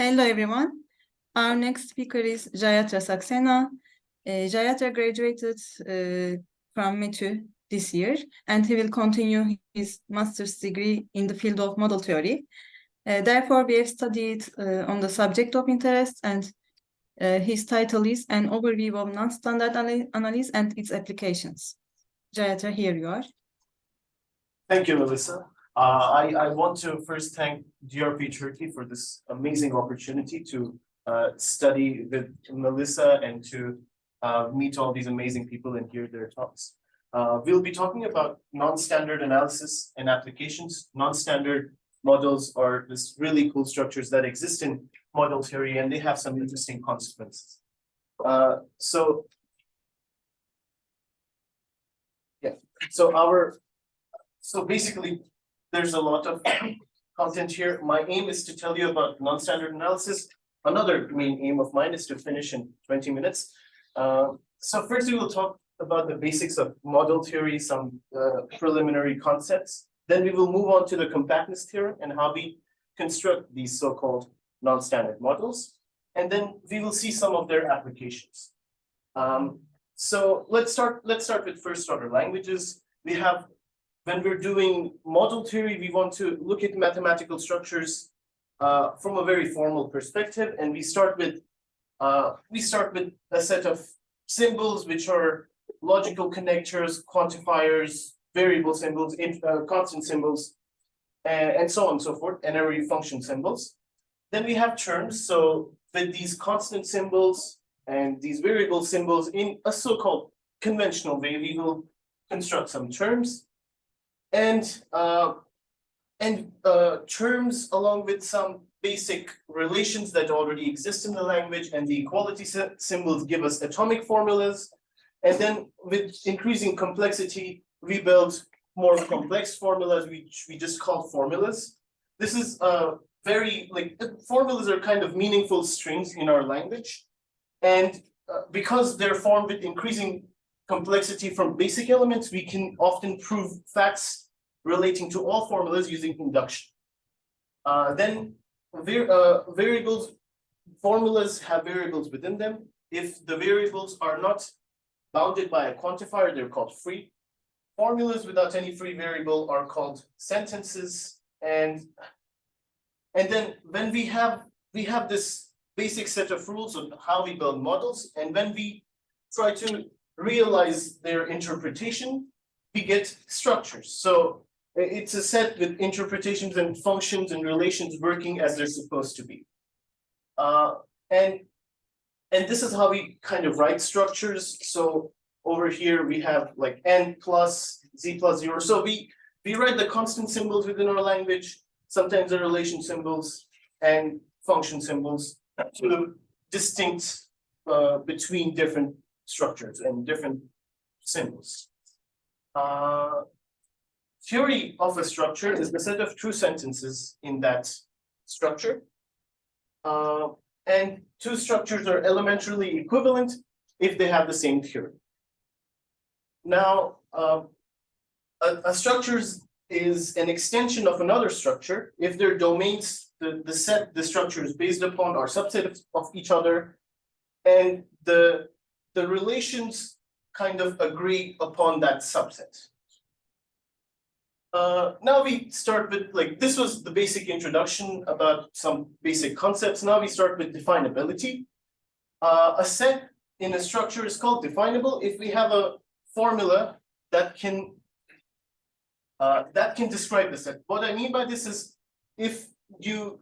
Hello, everyone. Our next speaker is Jayatra Saxena. Jayatra graduated from METÜ this year, and he will continue his master's degree in the field of model theory. Therefore, we have studied on the subject of interest, and his title is An Overview of Non-Standard Analysis and Its Applications. Jayatra, here you are. Thank you, Melissa. I want to first thank DRP Turkey for this amazing opportunity to study with Melissa and to meet all these amazing people and hear their talks. We'll be talking about non-standard analysis and applications. Non-standard models are this really cool structures that exist in model theory, and they have some interesting consequences. So basically, there's a lot of content here. My aim is to tell you about non-standard analysis. Another main aim of mine is to finish in 20 minutes. So first we will talk about the basics of model theory, some preliminary concepts. Then we will move on to the compactness theorem and how we construct these so-called non-standard models. And then we will see some of their applications. So let's start with first-order languages. We have, when we're doing model theory, we want to look at mathematical structures from a very formal perspective, and we start with a set of symbols which are logical connectors, quantifiers, variable symbols, constant symbols, and so on and so forth, and every function symbols. Then we have terms. So with these constant symbols and these variable symbols in a so-called conventional way, we will construct some terms. And terms along with some basic relations that already exist in the language, and the equality symbols give us atomic formulas. And then with increasing complexity, we build more complex formulas, which we just call formulas. This is formulas are kind of meaningful strings in our language. And because they're formed with increasing complexity from basic elements, we can often prove facts relating to all formulas using induction. Then formulas have variables within them. If the variables are not bounded by a quantifier, they're called free. Formulas without any free variable are called sentences. And then when we have this basic set of rules on how we build models, and when we try to realize their interpretation, we get structures. So it's a set with interpretations and functions and relations working as they're supposed to be. And this is how we kind of write structures. So over here we have like n plus z plus 0. So we write the constant symbols within our language, sometimes the relation symbols and function symbols to distinct between different structures and different symbols. Theory of a structure is the set of true sentences in that structure. And two structures are elementarily equivalent if they have the same theory. Now, a structure is an extension of another structure if their domains, the set the structure is based upon, are subsets of each other, and the relations kind of agree upon that subset. Now we start with, this was the basic introduction about some basic concepts. Now we start with definability. A set in a structure is called definable if we have a formula that can describe the set. What I mean by this is if you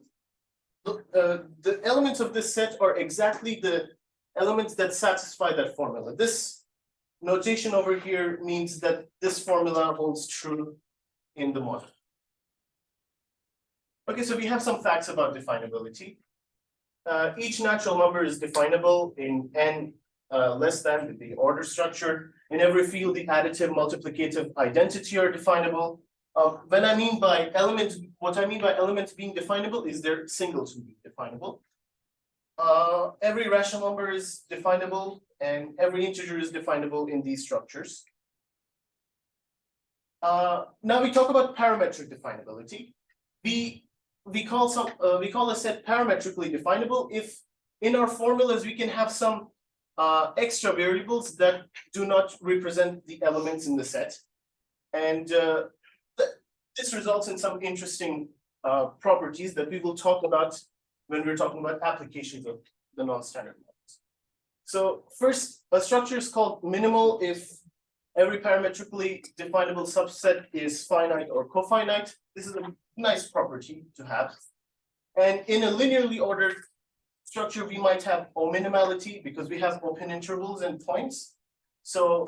the elements of this set are exactly the elements that satisfy that formula. This notation over here means that this formula holds true in the model. Okay, so we have some facts about definability. Each natural number is definable in n less than the order structure. In every field, the additive, multiplicative, identity are definable. What I mean by elements being definable is their singles being definable. Every rational number is definable, and every integer is definable in these structures. Now we talk about parametric definability. we call a set parametrically definable if in our formulas we can have some extra variables that do not represent the elements in the set. And this results in some interesting properties that we will talk about when we're talking about applications of the non-standard models. So first, a structure is called minimal if every parametrically definable subset is finite or cofinite. This is a nice property to have. And in a linearly ordered structure, we might have minimality because we have open intervals and points. So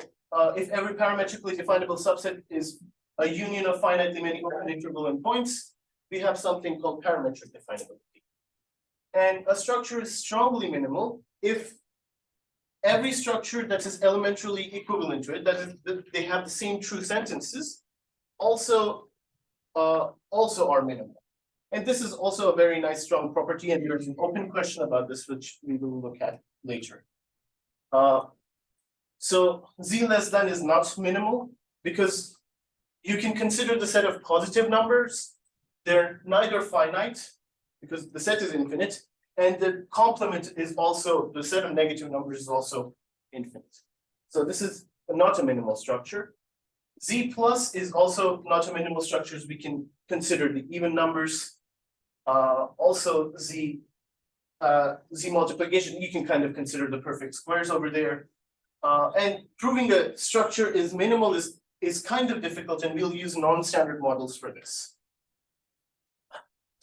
if every parametrically definable subset is a union of finitely many open interval and points, we have something called parametric definability. And a structure is strongly minimal if every structure that is elementarily equivalent to it, that is, they have the same true sentences, also are minimal. And this is also a very nice strong property, and there's an open question about this, which we will look at later. So z less than is not minimal because you can consider the set of positive numbers. They're neither finite because the set is infinite, and the complement is also, the set of negative numbers is also infinite. So this is not a minimal structure. Z plus is also not a minimal structure, as we can consider the even numbers. Also Z multiplication, you can kind of consider the perfect squares over there. And proving a structure is minimal is kind of difficult, and we'll use non-standard models for this.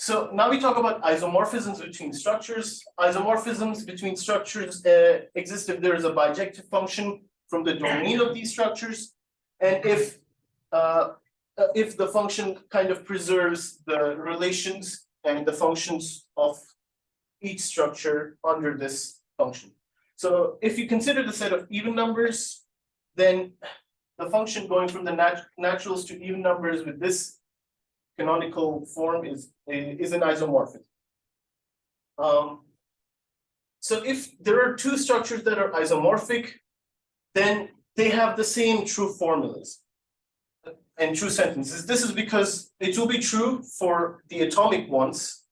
So now we talk about isomorphisms between structures. Isomorphisms between structures exist if there is a bijective function from the domain of these structures, and if the function kind of preserves the relations and the functions of each structure under this function. So if you consider the set of even numbers, then the function going from the naturals to even numbers with this canonical form is an isomorphism. So if there are two structures that are isomorphic, then they have the same true formulas and true sentences. This is because it will be true for the atomic ones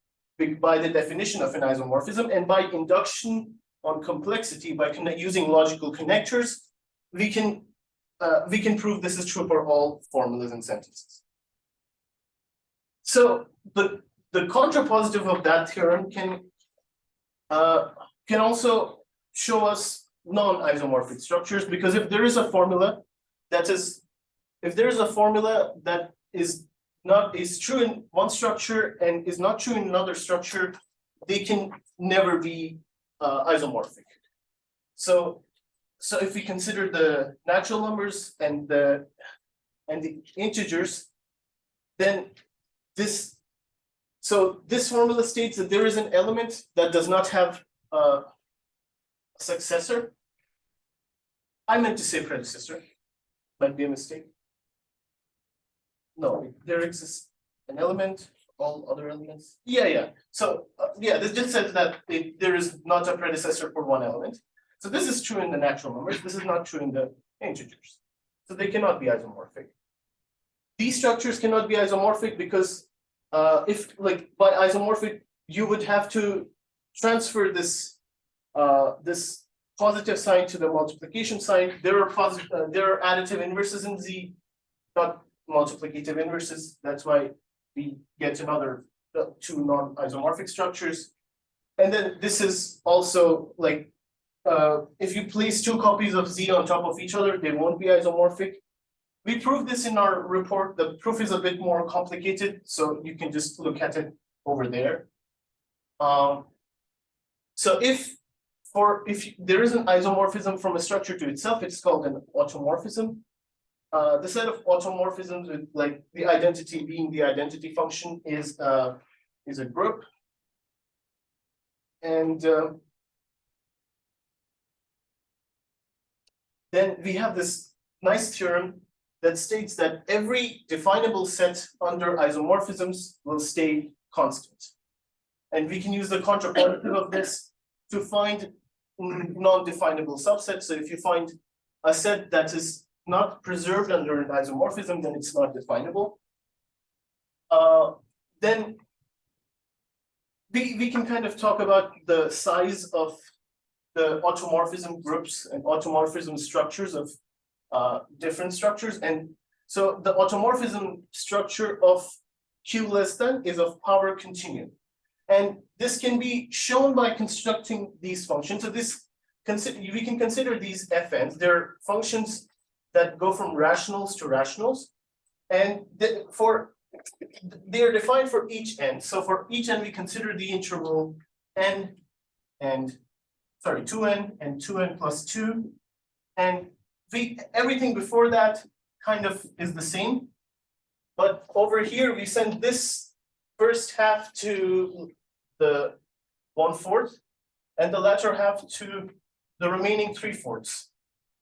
by the definition of an isomorphism, and by induction on complexity, by using logical connectors, we can prove this is true for all formulas and sentences. So the contrapositive of that theorem can also show us non-isomorphic structures, because if there is a formula that is true in one structure and is not true in another structure, they can never be isomorphic. So if we consider the natural numbers and the integers, then this formula states that there is an element that does not have a successor. I meant to say predecessor, might be a mistake. No, there exists an element, all other elements. Yeah. So this just says that there is not a predecessor for one element. So this is true in the natural numbers. This is not true in the integers. So they cannot be isomorphic. These structures cannot be isomorphic because if, like, by isomorphic, you would have to transfer this positive sign to the multiplication sign. There are additive inverses in Z, not multiplicative inverses. That's why we get another two non-isomorphic structures. And then this is also like, if you place two copies of Z on top of each other, they won't be isomorphic. We proved this in our report. The proof is a bit more complicated, so you can just look at it over there. So if there is an isomorphism from a structure to itself, it's called an automorphism. The set of automorphisms with, like, the identity being the identity function is a group. And then we have this nice theorem that states that every definable set under isomorphisms will stay constant. And we can use the contrapositive of this to find non-definable subsets. So if you find a set that is not preserved under an isomorphism, then it's not definable. Then we can kind of talk about the size of the automorphism groups and automorphism structures of different structures. And so the automorphism structure of Q less than is of power continuum. And this can be shown by constructing these functions. So we can consider these FNs. They're functions that go from rationals to rationals. And they are defined for each n. So for each n, we consider the interval n and 2n and 2n plus 2. And everything before that kind of is the same. But over here, we send this first half to the 1/4 and the latter half to the remaining 3/4.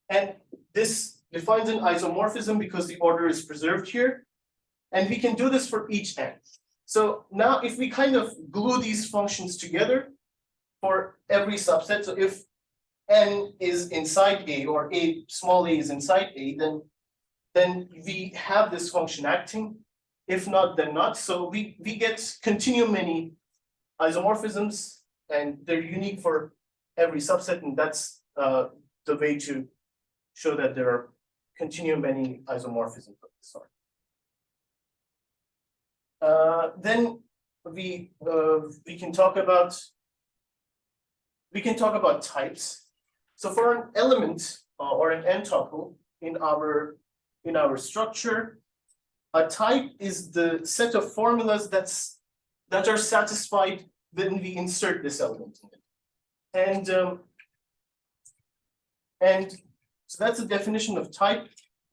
And this defines an isomorphism because the order is preserved here. And we can do this for each n. So now if we kind of glue these functions together for every subset, so if n is inside A or small a is inside A, then we have this function acting. If not, then not. So we get continuum many isomorphisms, and they're unique for every subset, and that's the way to show that there are continuum many isomorphisms of this sort. Then we can talk about types. So for an element or an n-tuple in our structure, a type is the set of formulas that are satisfied when we insert this element in it. And so that's the definition of type.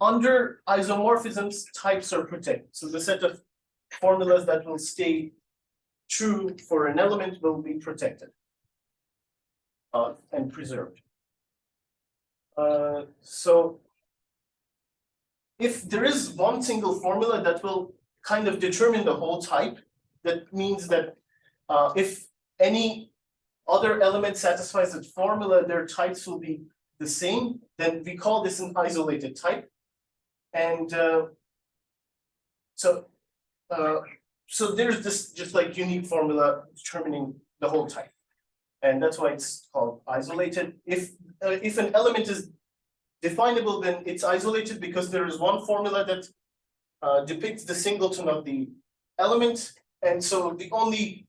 Under isomorphisms, types are protected. So the set of formulas that will stay true for an element will be protected and preserved. So if there is one single formula that will kind of determine the whole type, that means that if any other element satisfies that formula, their types will be the same, then we call this an isolated type. And so there's this just like unique formula determining the whole type. And that's why it's called isolated. If an element is definable, then it's isolated because there is one formula that depicts the singleton of the element. And so the only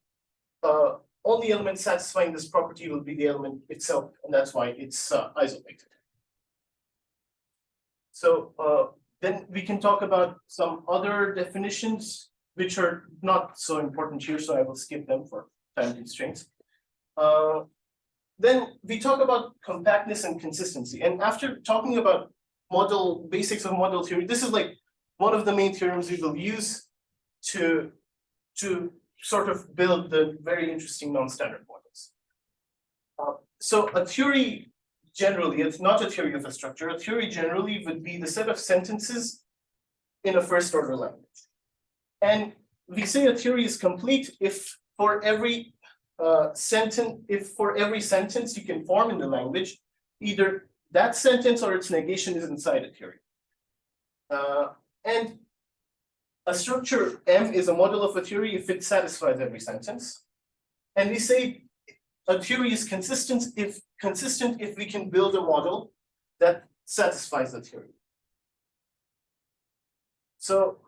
element satisfying this property will be the element itself, and that's why it's isolated. So then we can talk about some other definitions, which are not so important here, so I will skip them for time constraints. Then we talk about compactness and consistency. And after talking about basics of model theory, this is like one of the main theorems we will use to sort of build the very interesting non-standard models. So a theory generally, it's not a theory of a structure. A theory generally would be the set of sentences in a first order language. And we say a theory is complete if for every sentence you can form in the language, either that sentence or its negation is inside a theory. And a structure M is a model of a theory if it satisfies every sentence. And we say a theory is consistent if we can build a model that satisfies the theory. So,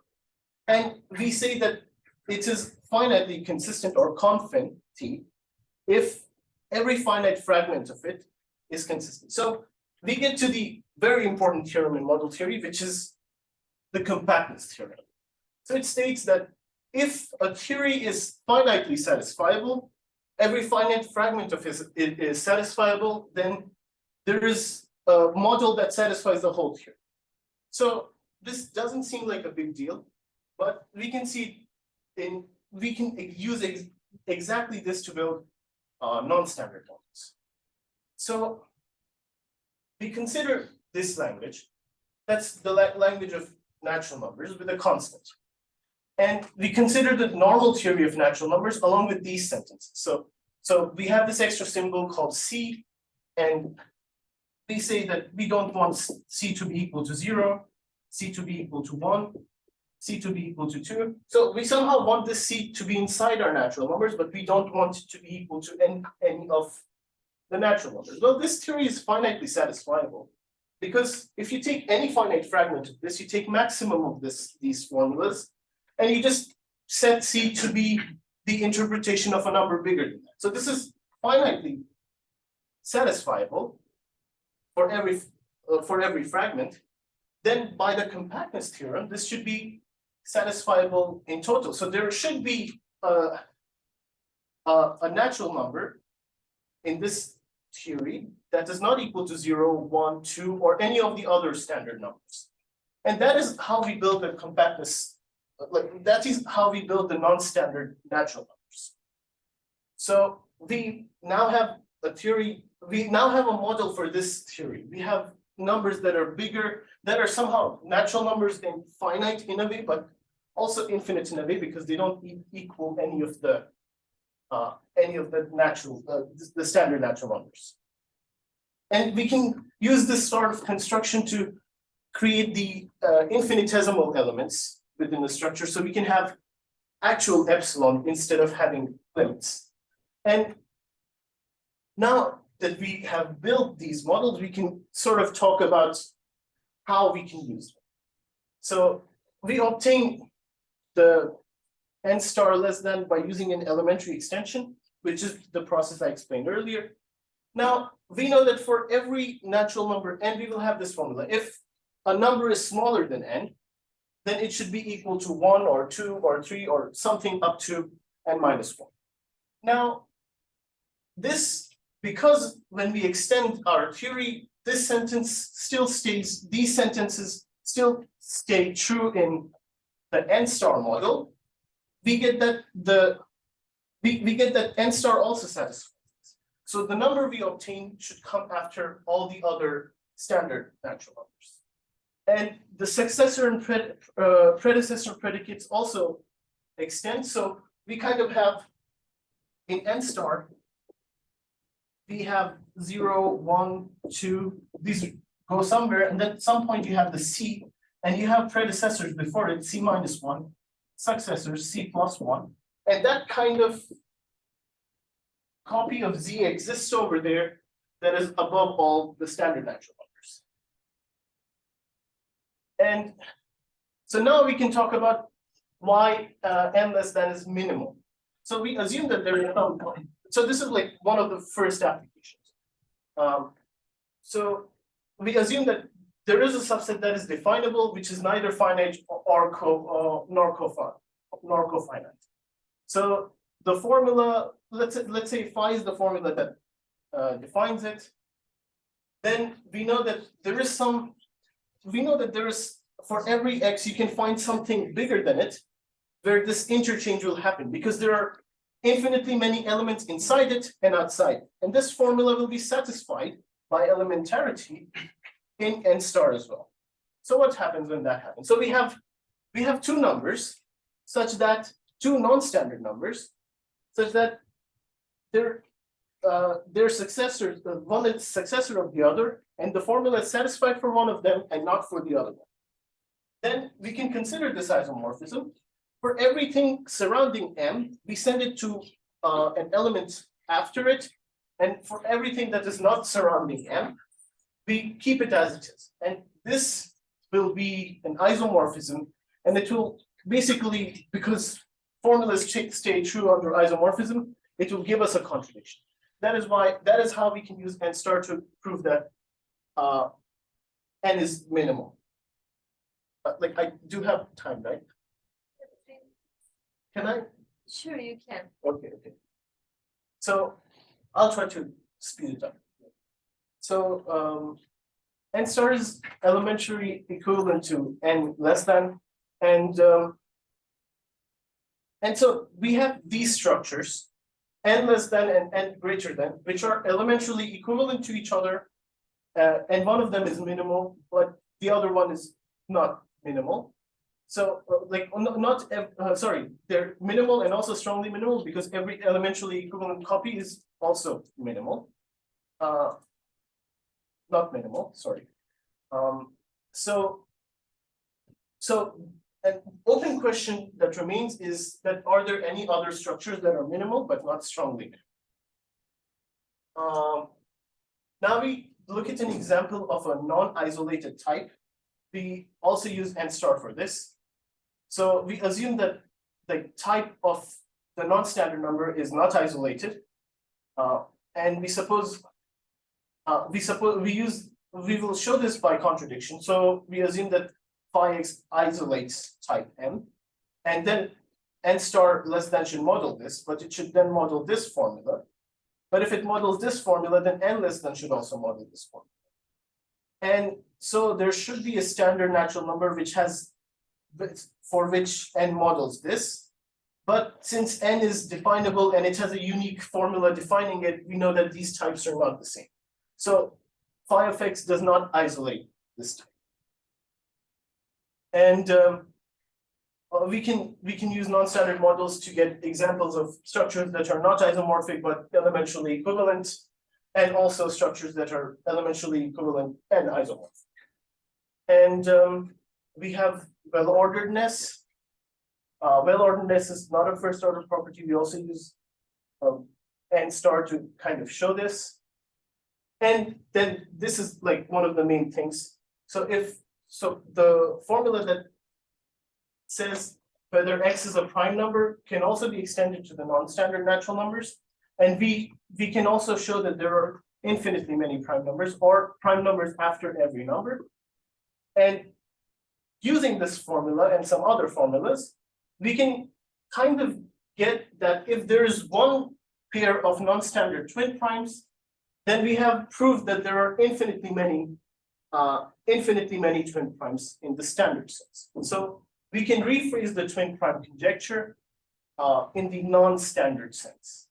and we say that it is finitely consistent or confin T if every finite fragment of it is consistent. So we get to the very important theorem in model theory, which is the compactness theorem. So it states that if a theory is finitely satisfiable, every finite fragment of it is satisfiable, then there is a model that satisfies the whole theory. So this doesn't seem like a big deal, but we can see we can use exactly this to build non-standard models. So we consider this language, that's the language of natural numbers with a constant. And we consider the normal theory of natural numbers along with these sentences. So we have this extra symbol called C, and we say that we don't want C to be equal to 0, C to be equal to 1, C to be equal to 2. So we somehow want this C to be inside our natural numbers, but we don't want it to be equal to any of the natural numbers. Well, this theory is finitely satisfiable, because if you take any finite fragment of this, you take maximum of these formulas, and you just set C to be the interpretation of a number bigger than that. So this is finitely satisfiable for every fragment. Then by the compactness theorem, this should be satisfiable in total. So there should be a natural number in this theory that is not equal to 0, 1, 2, or any of the other standard numbers. And that is how we build the compactness, that is how we build the non-standard natural numbers. So we now have a theory, we now have a model for this theory. We have numbers that are bigger, that are somehow natural numbers and finite in a way, but also infinite in a way, because they don't equal any of the natural, the standard natural numbers. And we can use this sort of construction to create the infinitesimal elements within the structure, so we can have actual epsilon instead of having limits. And now that we have built these models, we can sort of talk about how we can use them. So we obtain the n star less than by using an elementary extension, which is the process I explained earlier. Now, we know that for every natural number n, we will have this formula. If a number is smaller than n, then it should be equal to 1 or 2 or 3 or something up to n minus 1. Now, this, because when we extend our theory, this sentence still stays, these sentences still stay true in the n star model, we get that we get that n star also satisfies this. So the number we obtain should come after all the other standard natural numbers. And the successor and predecessor predicates also extend. So we kind of have in n star, we have 0, 1, 2, these go somewhere, and then at some point you have the C, and you have predecessors before it, C minus 1, successors, C plus 1, and that kind of copy of Z exists over there that is above all the standard natural numbers. And so now we can talk about why n less than is minimal. So we assume that there is some point. So this is like one of the first applications. So we assume that there is a subset that is definable, which is neither finite nor cofinite. So the formula, let's say phi is the formula that defines it. Then we know that there is for every x you can find something bigger than it, where this interchange will happen, because there are infinitely many elements inside it and outside. And this formula will be satisfied by elementarity in n star as well. So what happens when that happens? So we have two numbers, such that two non-standard numbers, such that their successors, one is successor of the other, and the formula is satisfied for one of them and not for the other one. Then we can consider this isomorphism. For everything surrounding M, we send it to an element after it. And for everything that is not surrounding M, we keep it as it is. And this will be an isomorphism. And it will basically, because formulas stay true under isomorphism, it will give us a contradiction. That is how we can use n star to prove that n is minimal. Like I do have time, right? Can I? Sure, you can. Okay. So I'll try to speed it up. So n star is elementary equivalent to n less than, and so we have these structures, n less than and n greater than, which are elementarily equivalent to each other, and one of them is minimal, but the other one is not minimal. So they're minimal and also strongly minimal, because every elementarily equivalent copy is also minimal. Not minimal, sorry. So an open question that remains is that are there any other structures that are minimal but not strongly minimal? Now we look at an example of a non-isolated type. We also use n star for this. So we assume that the type of the non-standard number is not isolated, and we will show this by contradiction. So we assume that phi x isolates type m, and then n star less than should model this, but it should then model this formula. But if it models this formula, then n less than should also model this formula. And so there should be a standard natural number for which n models this. But since n is definable and it has a unique formula defining it, we know that these types are not the same. So phi of x does not isolate this type. And we can use non-standard models to get examples of structures that are not isomorphic but elementally equivalent, and also structures that are elementally equivalent and isomorphic. And we have well-orderedness. Well-orderedness is not a first-order property. We also use n star to kind of show this. And then this is like one of the main things. So the formula that says whether x is a prime number can also be extended to the non-standard natural numbers. And we can also show that there are infinitely many prime numbers or prime numbers after every number. And using this formula and some other formulas, we can kind of get that if there is one pair of non-standard twin primes, then we have proved that there are infinitely many twin primes in the standard sense. So we can rephrase the twin prime conjecture in the non-standard sense.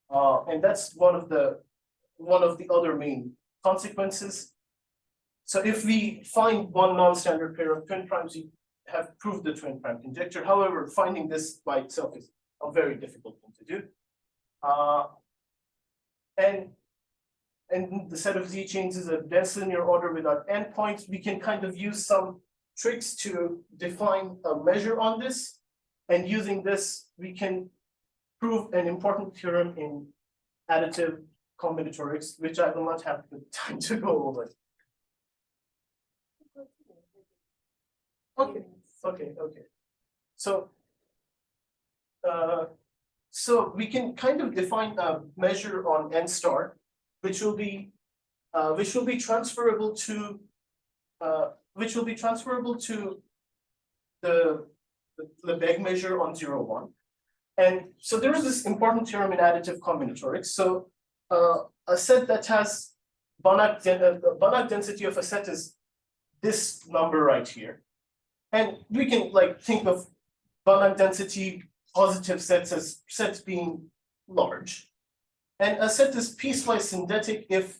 And that's one of the other main consequences. So if we find one non-standard pair of twin primes, we have proved the twin prime conjecture. However, finding this by itself is a very difficult thing to do. And the set of Z chains is a dense linear order without endpoints. We can kind of use some tricks to define a measure on this. And using this, we can prove an important theorem in additive combinatorics, which I will not have the time to go over. Okay. So we can kind of define a measure on n star, which will be transferable to the Lebesgue measure on 0, 1. And so there is this important theorem in additive combinatorics. So a set that has Banach density of a set is this number right here. And we can like think of Banach density positive sets as sets being large. And a set is piecewise synthetic if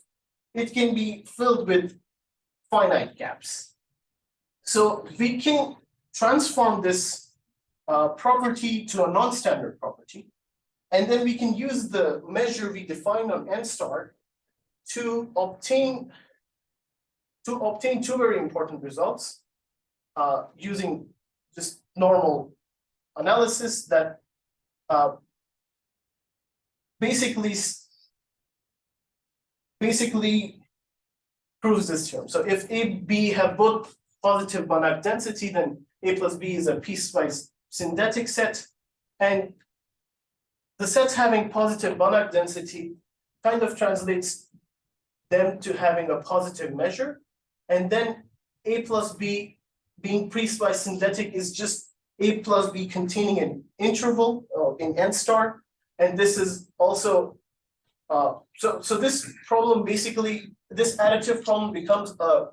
it can be filled with finite gaps. So we can transform this property to a non-standard property. And then we can use the measure we defined on n star to obtain two very important results using just normal analysis that basically proves this theorem. So if A, B have both positive Banach density, then A plus B is a piecewise synthetic set. And the sets having positive Banach density kind of translates them to having a positive measure. And then A plus B being piecewise synthetic is just A plus B containing an interval in n star. And this is also, so this problem basically, this additive problem becomes a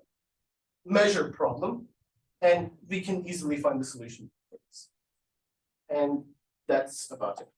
measure problem, and we can easily find the solution for this. And that's about it.